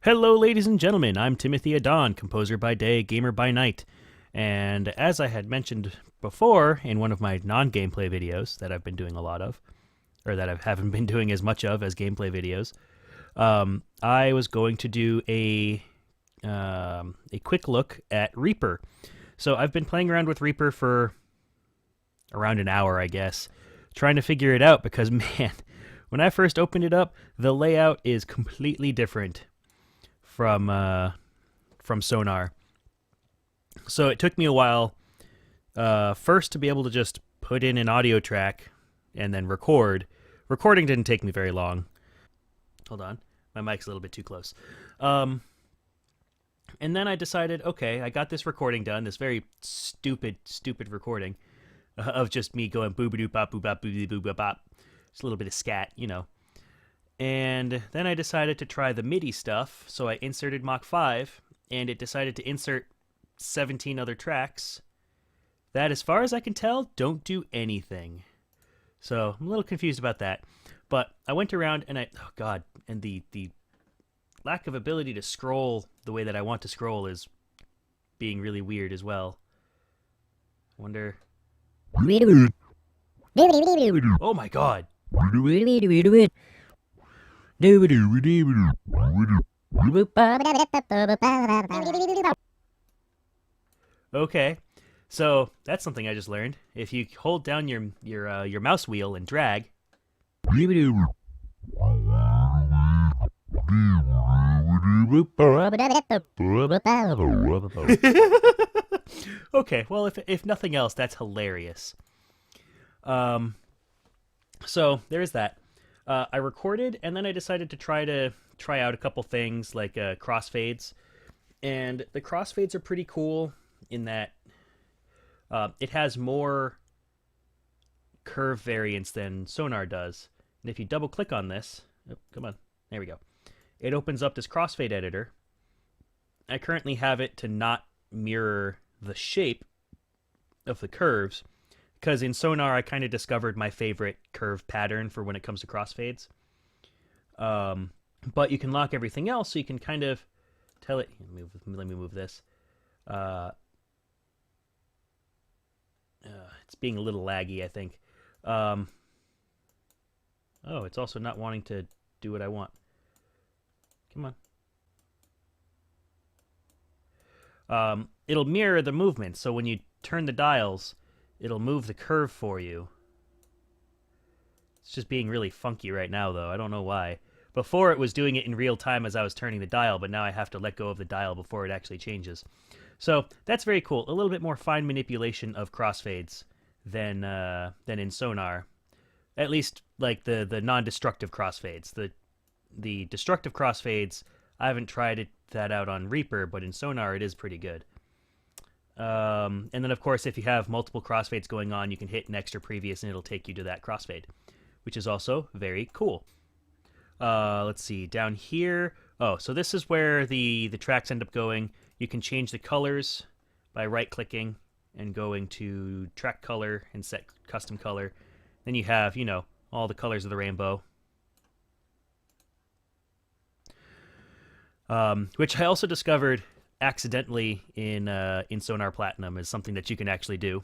Hello, ladies and gentlemen. I'm Timothy Adon, composer by day, gamer by night. And as I had mentioned before in one of my non-gameplay videos that I've been doing a lot of, or that I haven't been doing as much of as gameplay videos, I was going to do a quick look at Reaper. So I've been playing around with Reaper for around an hour, I guess, trying to figure it out because, man, when I first opened it up, the layout is completely different from Sonar. So it took me a while first to be able to just put in an audio track and then record. Recording didn't take me very long. Hold on, my mic's a little bit too close. And then I decided, okay, I got this recording done, this very stupid recording of just me going boo-ba-doo bop boo bop boo boo bop bop. It's a little bit of scat, you know. And then I decided to try the MIDI stuff, so I inserted Mach 5, and it decided to insert 17 other tracks that, as far as I can tell, don't do anything. So I'm a little confused about that. But I went around and oh god, and the lack of ability to scroll the way that I want to scroll is being really weird as well. I wonder... Oh my god! Okay, so that's something I just learned. If you hold down your mouse wheel and drag, okay, well, if nothing else, that's hilarious. So there's that. I recorded, and then I decided to try out a couple things like crossfades, and the crossfades are pretty cool in that it has more curve variance than Sonar does. And if you double click on this, oh, come on, there we go. It opens up this crossfade editor. I currently have it to not mirror the shape of the curves, because in Sonar I kind of discovered my favorite curve pattern for when it comes to crossfades. But you can lock everything else, so you can kind of tell it. Let me move this. It's being a little laggy, I think. Oh, it's also not wanting to do what I want. Come on. It'll mirror the movement, so when you turn the dials, it'll move the curve for you. It's just being really funky right now, though. I don't know why. Before, it was doing it in real time as I was turning the dial, but now I have to let go of the dial before it actually changes. So that's very cool. A little bit more fine manipulation of crossfades than in Sonar. At least, like, the non-destructive crossfades. The destructive crossfades, I haven't tried that out on Reaper, but in Sonar it is pretty good. And then, of course, if you have multiple crossfades going on, you can hit an extra previous and it'll take you to that crossfade, which is also very cool. Let's see, down here. Oh, so this is where the tracks end up going. You can change the colors by right-clicking and going to track color and set custom color. Then you have, you know, all the colors of the rainbow. Which I also discovered accidentally in Sonar Platinum is something that you can actually do.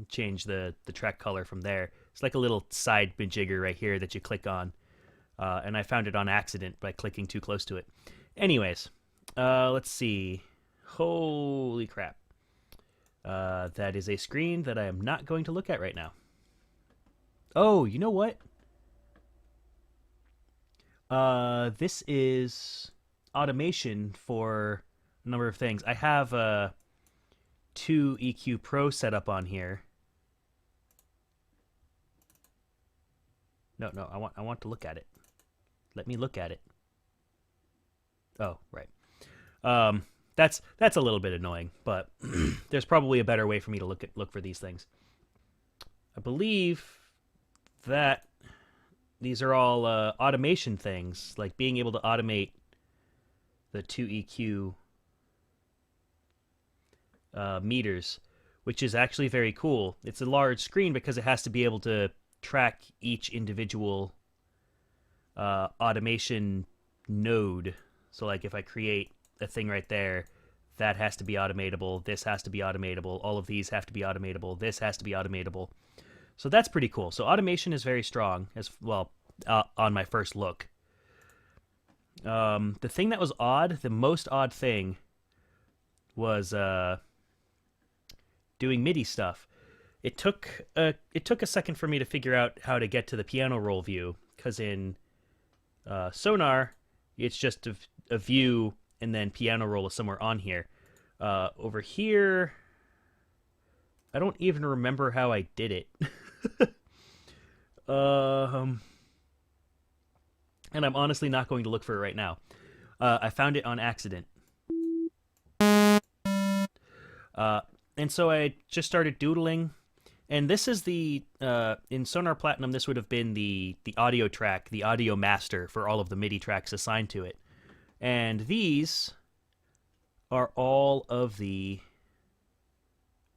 Change the track color from there. It's like a little side jigger right here that you click on. And I found it on accident by clicking too close to it. Anyways, let's see. Holy crap. That is a screen that I am not going to look at right now. Oh, you know what? This is automation for a number of things. I have a 2 EQ Pro set up on here. No, I want to look at it. Let me look at it. Oh, right. That's a little bit annoying, but there's probably a better way for me to look for these things. I believe that these are all automation things, like being able to automate the 2 EQ meters, which is actually very cool. It's a large screen because it has to be able to track each individual automation node. So like if I create a thing right there, that has to be automatable, this has to be automatable, all of these have to be automatable, this has to be automatable. So that's pretty cool. So automation is very strong, as well, on my first look. The thing that was odd, the most odd thing, was doing MIDI stuff. It took a second for me to figure out how to get to the piano roll view, because in Sonar, it's just a view and then piano roll is somewhere on here. Over here, I don't even remember how I did it. And I'm honestly not going to look for it right now. I found it on accident. And so I just started doodling. And this is the, in Sonar Platinum, this would have been the audio track, the audio master for all of the MIDI tracks assigned to it. And these are all of the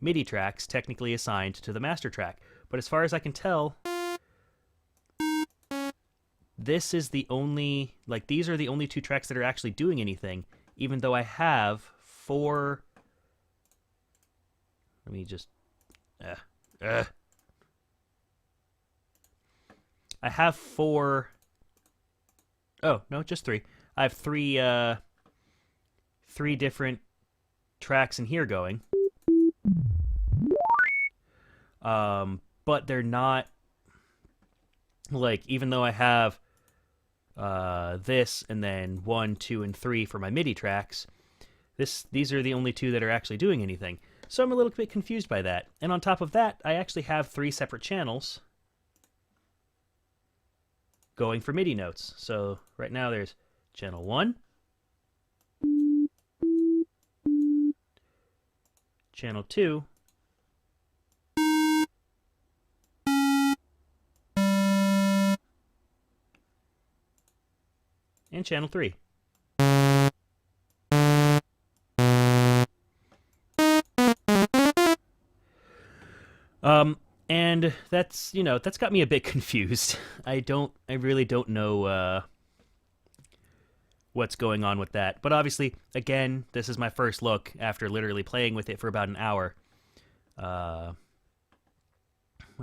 MIDI tracks technically assigned to the master track. But as far as I can tell, this is the only, like, these are the only two tracks that are actually doing anything, even though I have 4... Let me just... I have 4... Oh, no, just 3. I have 3 different tracks in here going. But they're not... Like, even though I have this and then 1, 2, and 3 for my MIDI tracks, these are the only 2 that are actually doing anything. So I'm a little bit confused by that. And on top of that, I actually have 3 separate channels going for MIDI notes. So right now there's channel 1, channel 2, and channel 3. And that's, you know, that's got me a bit confused. I really don't know what's going on with that. But obviously, again, this is my first look after literally playing with it for about an hour. What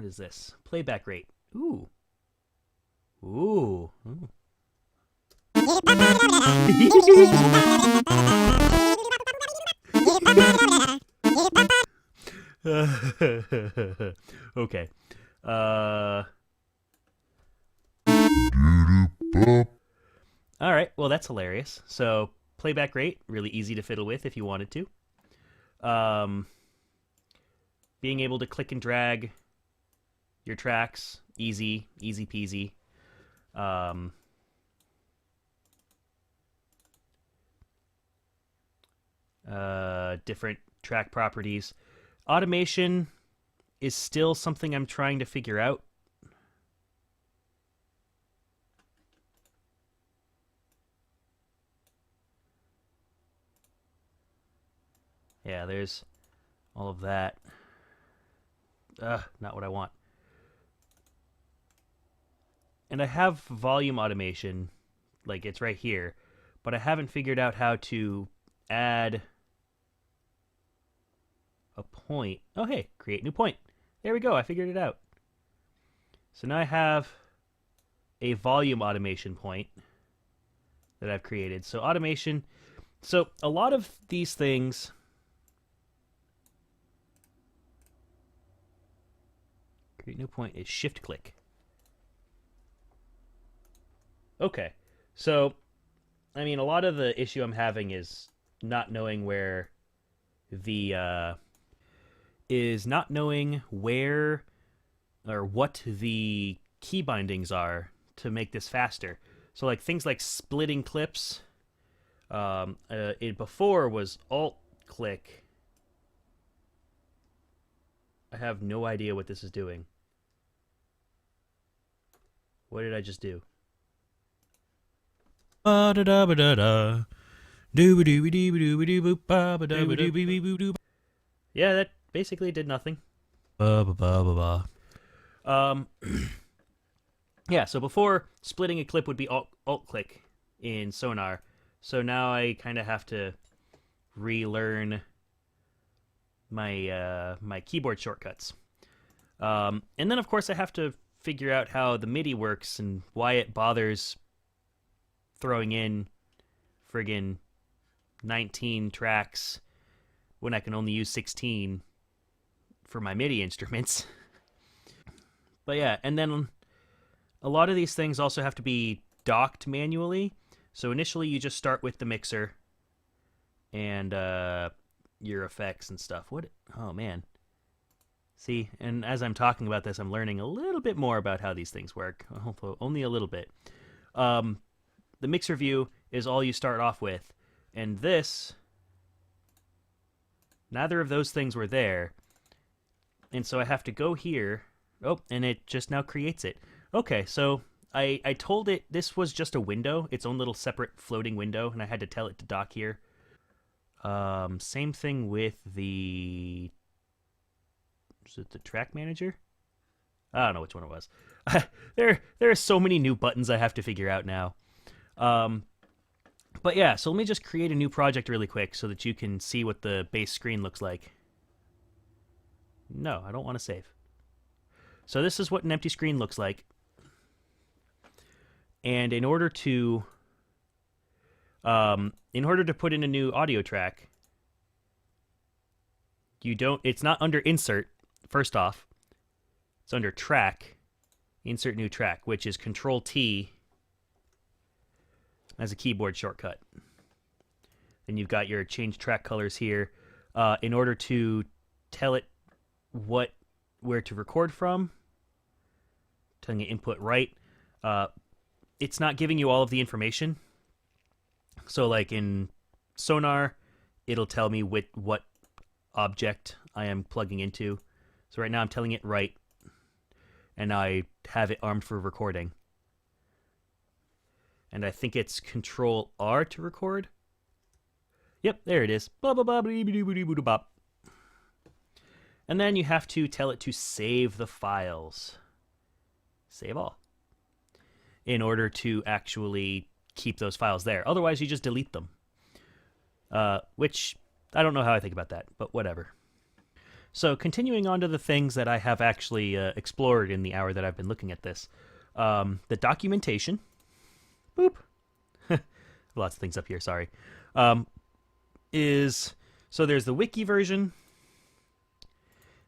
is this? Playback rate. Ooh. Ooh. Ooh. Okay. Alright, well that's hilarious. So, playback rate, really easy to fiddle with if you wanted to. Being able to click and drag your tracks, easy peasy. Different track properties. Automation is still something I'm trying to figure out. Yeah, there's all of that. Not what I want. And I have volume automation, like it's right here, but I haven't figured out how to add a point. Oh, hey, create new point. There we go, I figured it out. So now I have a volume automation point that I've created. So automation, so a lot of these things, create new point is shift click. Okay, so, I mean, a lot of the issue I'm having is not knowing where the, not knowing where or what the key bindings are to make this faster. So, like, things like splitting clips, it before was alt-click. I have no idea what this is doing. What did I just do? Yeah, that basically did nothing. Yeah, so before, splitting a clip would be alt-click in Sonar. So now I kind of have to relearn my keyboard shortcuts. And then, of course, I have to figure out how the MIDI works and why it bothers throwing in friggin' 19 tracks when I can only use 16 for my MIDI instruments. But yeah, and then a lot of these things also have to be docked manually. So initially you just start with the mixer and your effects and stuff. What? Oh man. See, and as I'm talking about this, I'm learning a little bit more about how these things work, although only a little bit. The mixer view is all you start off with, and this, neither of those things were there, and so I have to go here. Oh, and it just now creates it. Okay, so I told it this was just a window, its own little separate floating window, and I had to tell it to dock here. Same thing with the... Is it the track manager? I don't know which one it was. there are so many new buttons I have to figure out now. But yeah, so let me just create a new project really quick so that you can see what the base screen looks like. No, I don't want to save. So this is what an empty screen looks like. And in order to put in a new audio track, it's not under insert, first off. It's under track, insert new track, which is Control T as a keyboard shortcut. Then you've got your change track colors here. In order to tell it where to record from, telling it input right, it's not giving you all of the information. So like in Sonar, it'll tell me what object I am plugging into. So right now I'm telling it right, and I have it armed for recording. And I think it's Control R to record. Yep, there it is. Blah, blah, blah, blah. And then you have to tell it to save the files. Save all. In order to actually keep those files there. Otherwise, you just delete them. Which, I don't know how I think about that, but whatever. So, continuing on to the things that I have actually explored in the hour that I've been looking at this. The documentation. Boop. Lots of things up here, sorry. So there's the wiki version.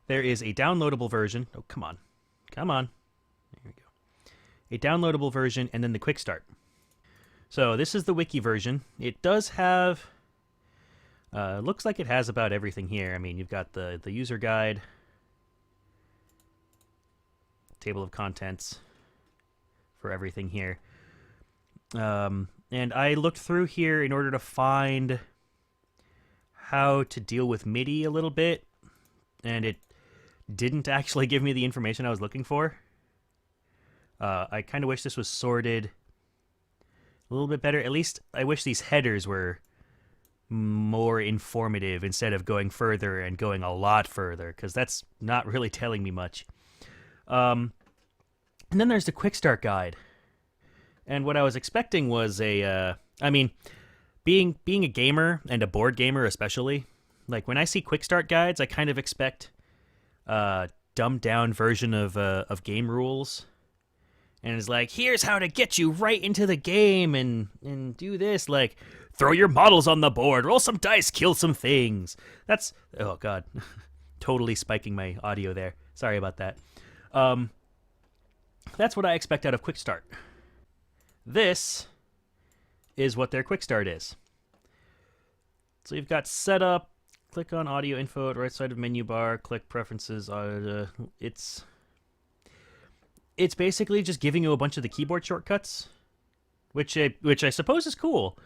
There is a downloadable version. Oh, come on. Come on. There we go. A downloadable version, and then the quick start. So this is the wiki version. It does have... looks like it has about everything here. I mean, you've got the user guide, table of contents for everything here. And I looked through here in order to find how to deal with MIDI a little bit, and it didn't actually give me the information I was looking for. I kind of wish this was sorted a little bit better. At least I wish these headers were more informative instead of going further and going a lot further, because that's not really telling me much. And then there's the quick start guide. And what I was expecting was I mean, being a gamer and a board gamer especially, like when I see quick start guides, I kind of expect a dumbed down version of game rules. And it's like, here's how to get you right into the game and do this, like throw your models on the board, roll some dice, kill some things. That's, oh god, totally spiking my audio there. Sorry about that. That's what I expect out of quick start. This is what their quick start is. So you've got setup, click on audio info at right side of menu bar, click preferences. It's basically just giving you a bunch of the keyboard shortcuts, which I suppose is cool,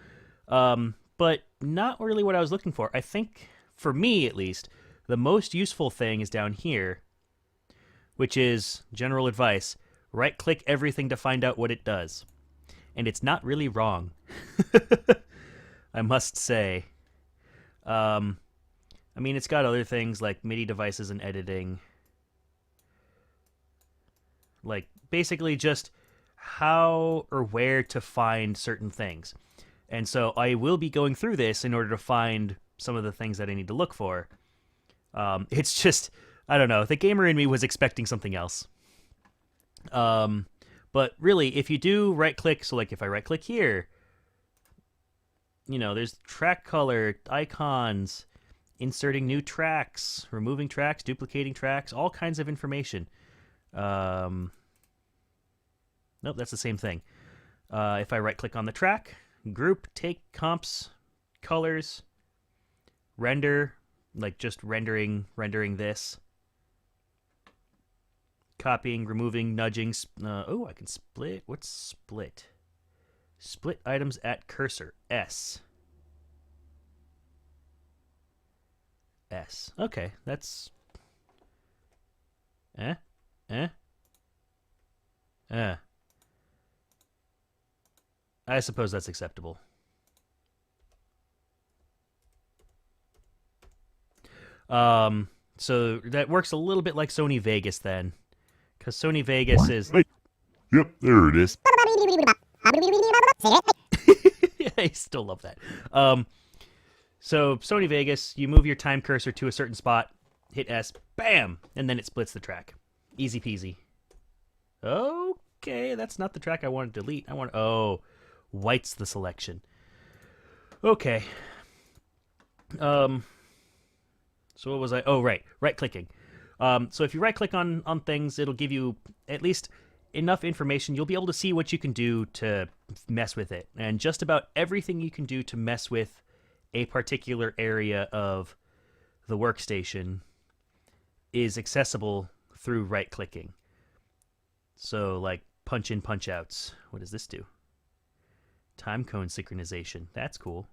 but not really what I was looking for. I think, for me at least, the most useful thing is down here, which is general advice. Right-click everything to find out what it does. And it's not really wrong, I must say. I mean, it's got other things like MIDI devices and editing. Like, basically just how or where to find certain things. And so I will be going through this in order to find some of the things that I need to look for. It's just, I don't know, the gamer in me was expecting something else. But really, if you do right-click, so like if I right-click here, you know, there's track color, icons, inserting new tracks, removing tracks, duplicating tracks, all kinds of information. Nope, that's the same thing. If I right-click on the track, group, take, comps, colors, render, like just rendering this. Copying, removing, nudging. Oh, I can split. What's split? Split items at cursor. S. S. Okay, that's... Eh? I suppose that's acceptable. So that works a little bit like Sony Vegas then. Because Sony Vegas is... Yep, there it is. I still love that. So Sony Vegas, you move your time cursor to a certain spot, hit S, bam, and then it splits the track. Easy peasy. Okay, that's not the track I want to delete. Oh, white's the selection. Okay. So what was I? Oh, right clicking. So if you right click on things, it'll give you at least enough information. You'll be able to see what you can do to mess with it. And just about everything you can do to mess with a particular area of the workstation is accessible through right clicking. So like punch in, punch outs. What does this do? Time cone synchronization. That's cool.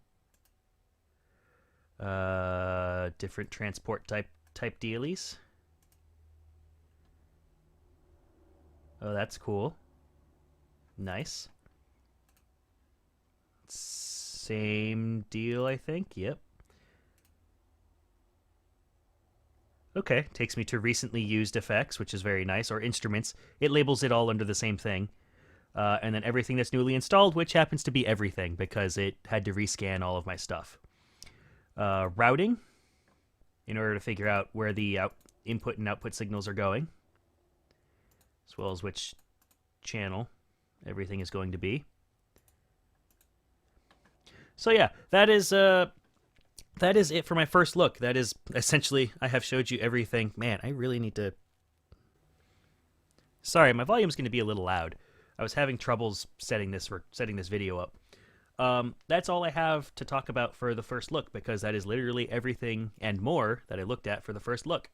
Different transport type dealies. Oh, that's cool. Nice. Same deal, I think. Yep. Okay, takes me to recently used effects, which is very nice, or instruments. It labels it all under the same thing. And then everything that's newly installed, which happens to be everything, because it had to rescan all of my stuff. Routing, in order to figure out where the input and output signals are going, as well as which channel everything is going to be. So yeah, that is it for my first look. That is essentially, I have showed you everything. Man, I really need to... Sorry, my volume's going to be a little loud. I was having troubles setting this video up. That's all I have to talk about for the first look, because that is literally everything and more that I looked at for the first look.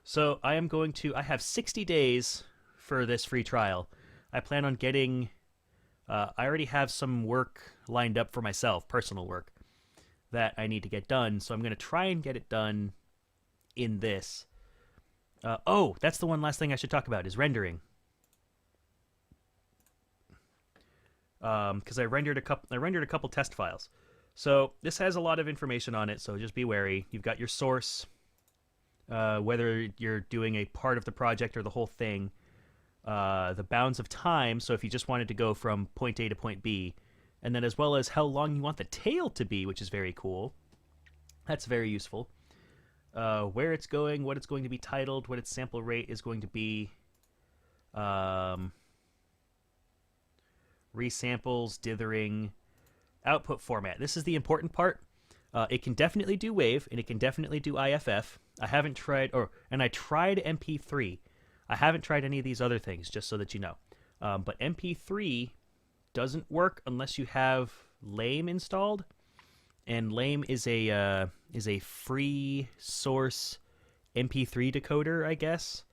So I have 60 days for this free trial. I plan on getting, I already have some work lined up for myself, personal work, that I need to get done. So I'm going to try and get it done in this. Oh, that's the one last thing I should talk about, is rendering. Because I rendered a couple test files. So this has a lot of information on it, so just be wary. You've got your source, whether you're doing a part of the project or the whole thing, the bounds of time, so if you just wanted to go from point A to point B, and then as well as how long you want the tail to be, which is very cool. That's very useful. Where it's going, what it's going to be titled, what its sample rate is going to be, resamples, dithering, output format. This is the important part. It can definitely do WAV, and it can definitely do IFF. I haven't tried, and I tried MP3. I haven't tried any of these other things, just so that you know. But MP3 doesn't work unless you have Lame installed, and Lame is a free source MP3 decoder, I guess,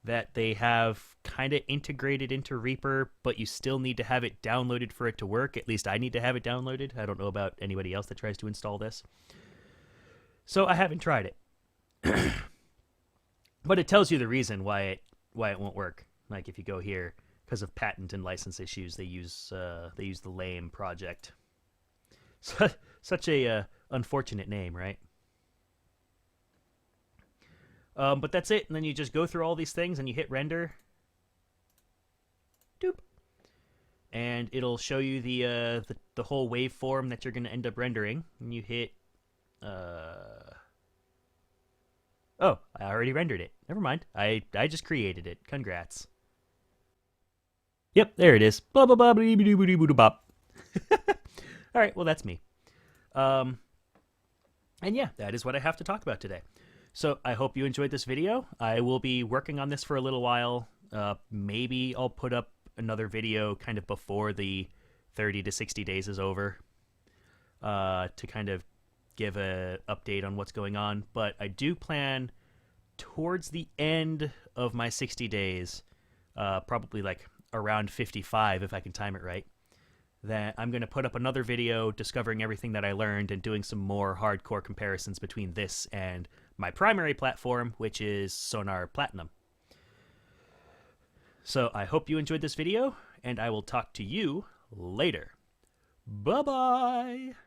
that they have kind of integrated into Reaper, but you still need to have it downloaded for it to work. At least I need to have it downloaded. I don't know about anybody else that tries to install this. So I haven't tried it. But it tells you the reason why it won't work. Like if you go here, because of patent and license issues, they use the Lame project. So, such a unfortunate name, right? But that's it, and then you just go through all these things and you hit render. Doop. and it'll show you the whole waveform that you're going to end up rendering. And you hit oh, I already rendered it. Never mind. I just created it. Congrats. Yep, there it is. Blah blah blah blah blah blah blah blah. All right, well that's me. And yeah, that is what I have to talk about today. So I hope you enjoyed this video. I will be working on this for a little while. Maybe I'll put up another video kind of before the 30 to 60 days is over to kind of give a update on what's going on. But I do plan towards the end of my 60 days, probably like around 55 if I can time it right, that I'm going to put up another video discovering everything that I learned and doing some more hardcore comparisons between this and my primary platform, which is Sonar Platinum. So I hope you enjoyed this video, and I will talk to you later. Bye-bye!